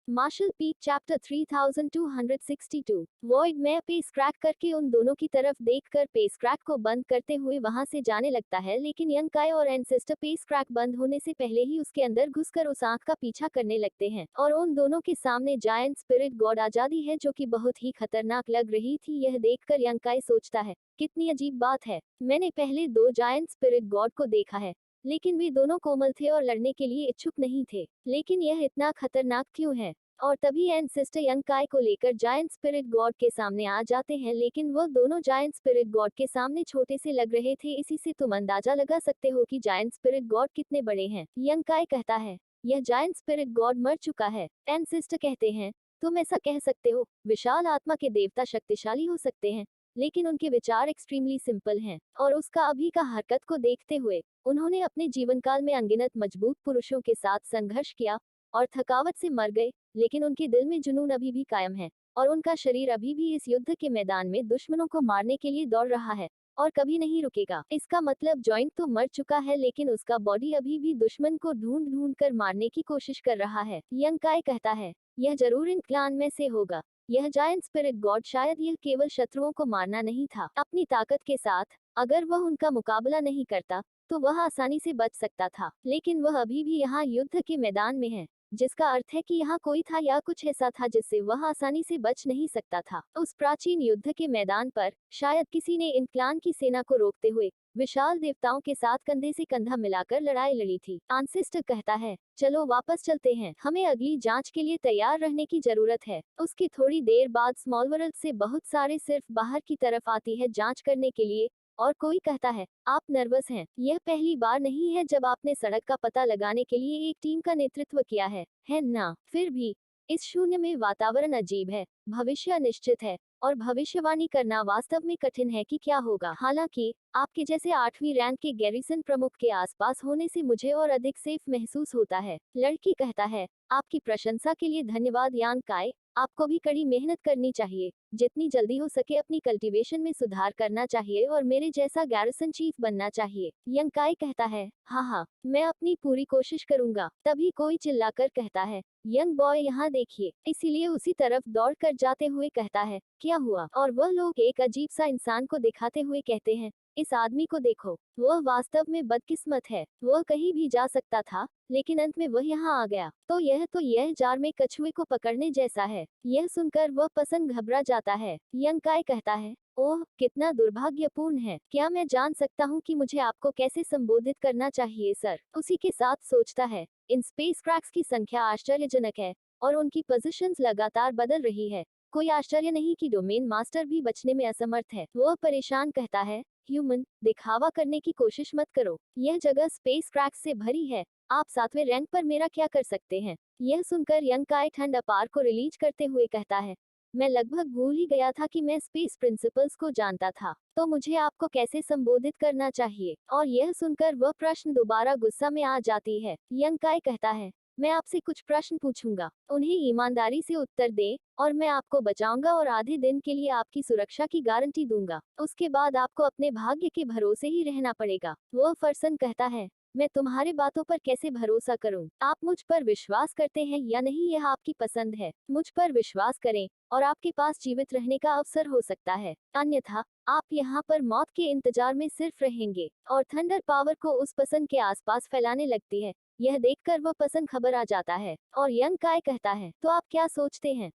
Martial peak chapter 3262 void में pace crack करके उन दोनों की तरफ देखकर पेस क्रैक को बंद करते हुए वहां से जाने लगता है, लेकिन यंग काय और एनसिस्टर पेस क्रैक बंद होने से पहले ही उसके अंदर घुसकर उस आंख का पीछा करने लगते हैं और उन दोनों के सामने जायंट स्पिरिट गॉड आजादी है जो कि बहुत ही खतरनाक लग रही थी। यह देखकर यंग काय सोचता है, कितनी अजीब बात है, मैंने पहले दो जायंट स्पिरिट गॉड को देखा है, लेकिन वे दोनों कोमल थे और लड़ने के लिए इच्छुक नहीं थे, लेकिन यह इतना खतरनाक क्यों है। और तभी एनसिस्टर यंग काय को लेकर जायंट स्पिरिट गॉड के सामने आ जाते हैं, लेकिन वह दोनों जायंट स्पिरिट गॉड के सामने छोटे से लग रहे थे। इसी से तुम अंदाजा लगा सकते हो कि जायंट स्पिरिट गॉड कितने बड़े हैं। यंग काय कहता है, यह जायंट स्पिरिट गॉड मर चुका है। एनसिस्टर कहते हैं, तुम ऐसा कह सकते हो, विशाल आत्मा के देवता शक्तिशाली हो सकते हैं, लेकिन उनके विचार एक्सट्रीमली सिंपल हैं और उसका अभी का हरकत को देखते हुए उन्होंने अपने जीवन काल में अनगिनत मजबूत पुरुषों के साथ संघर्ष किया और थकावट से मर गए, लेकिन उनके दिल में जुनून अभी भी कायम है और उनका शरीर अभी भी इस युद्ध के मैदान में दुश्मनों को मारने के लिए दौड़ रहा है और कभी नहीं रुकेगा। इसका मतलब जॉइंट तो मर चुका है, लेकिन उसका बॉडी अभी भी दुश्मन को ढूंढ ढूंढ कर मारने की कोशिश कर रहा है। यंग काय कहता है, यह जरूर इन क्लान में से होगा। यह जायंट स्पिरिट गॉड शायद यह केवल शत्रुओं को मारना नहीं था, अपनी ताकत के साथ अगर वह उनका मुकाबला नहीं करता तो वह आसानी से बच सकता था, लेकिन वह अभी भी यहाँ युद्ध के मैदान में है, जिसका अर्थ है कि यहाँ कोई था या कुछ ऐसा था जिससे वह आसानी से बच नहीं सकता था। उस प्राचीन युद्ध के मैदान पर शायद किसी ने इन क्लान की सेना को रोकते हुए विशाल देवताओं के साथ कंधे से कंधा मिलाकर लड़ाई लड़ी थी। एनसिस्टर कहता है, चलो वापस चलते हैं, हमें अगली जांच के लिए तैयार रहने की जरूरत है। उसकी थोड़ी देर बाद स्मॉल वर्ल्ड से बहुत सारे सिर्फ बाहर की तरफ आती है जांच करने के लिए, और कोई कहता है, आप नर्वस हैं, यह पहली बार नहीं है जब आपने सड़क का पता लगाने के लिए एक टीम का नेतृत्व किया है ना? फिर भी इस शून्य में वातावरण अजीब है, भविष्य अनिश्चित है और भविष्यवाणी करना वास्तव में कठिन है कि क्या होगा। हालांकि आपके जैसे 8वीं रैंक के गैरिसन प्रमुख के आसपास होने से मुझे और अधिक सेफ महसूस होता है। लड़की कहता है, आपकी प्रशंसा के लिए धन्यवाद यांग काय, आपको भी कड़ी मेहनत करनी चाहिए, जितनी जल्दी हो सके अपनी कल्टीवेशन में सुधार करना चाहिए और मेरे जैसा गैरिसन चीफ बनना चाहिए। यंग काय कहता है, हाँ, मैं अपनी पूरी कोशिश करूंगा। तभी कोई चिल्लाकर कहता है, यंग बॉय यहाँ देखिए। इसीलिए उसी तरफ दौड़ कर जाते हुए कहता है, क्या हुआ? और वह लोग एक अजीब सा इंसान को दिखाते हुए कहते हैं, इस आदमी को देखो, वह वास्तव में बदकिस्मत है, वह कहीं भी जा सकता था, लेकिन अंत में वह यहाँ आ गया। तो यह जार में कछुए को पकड़ने जैसा है। यह सुनकर वह पसंद घबरा जाता है। यंग काय कहता है, ओह कितना दुर्भाग्यपूर्ण है, क्या मैं जान सकता हूँ कि मुझे आपको कैसे संबोधित करना चाहिए सर? उसी के साथ सोचता है, इन स्पेस क्रैक्स की संख्या आश्चर्यजनक है और उनकी पोजीशंस लगातार बदल रही है। कोई आश्चर्य नहीं कि डोमेन मास्टर भी बचने में असमर्थ है। वह परेशान कहता है, ह्यूमन, दिखावा करने की कोशिश मत करो, यह जगह स्पेस क्रैक्स से भरी है, आप 7वें रैंक पर मेरा क्या कर सकते हैं? यह सुनकर यंग काय ठंड अपार को रिलीज करते हुए कहता है, मैं लगभग भूल ही गया था कि मैं स्पेस प्रिंसिपल्स को जानता था, तो मुझे आपको कैसे संबोधित करना चाहिए? और यह सुनकर वह प्रश्न दोबारा गुस्सा में आ जाती है। यंग काय कहता है, मैं आपसे कुछ प्रश्न पूछूंगा, उन्हें ईमानदारी से उत्तर दें और मैं आपको बचाऊंगा और आधे दिन के लिए आपकी सुरक्षा की गारंटी दूंगा। उसके बाद आपको अपने भाग्य के भरोसे ही रहना पड़ेगा। वह फरसन कहता है, मैं तुम्हारे बातों पर कैसे भरोसा करूं? आप मुझ पर विश्वास करते हैं या नहीं यह आपकी पसंद है। मुझ पर विश्वास करें और आपके पास जीवित रहने का अवसर हो सकता है, अन्यथा आप यहाँ पर मौत के इंतजार में सिर्फ रहेंगे। और थंडर पावर को उस पसंद के आसपास फैलाने लगती है। यह देखकर वह पसंद खबर आ जाता है और यंग काय कहता है, तो आप क्या सोचते हैं?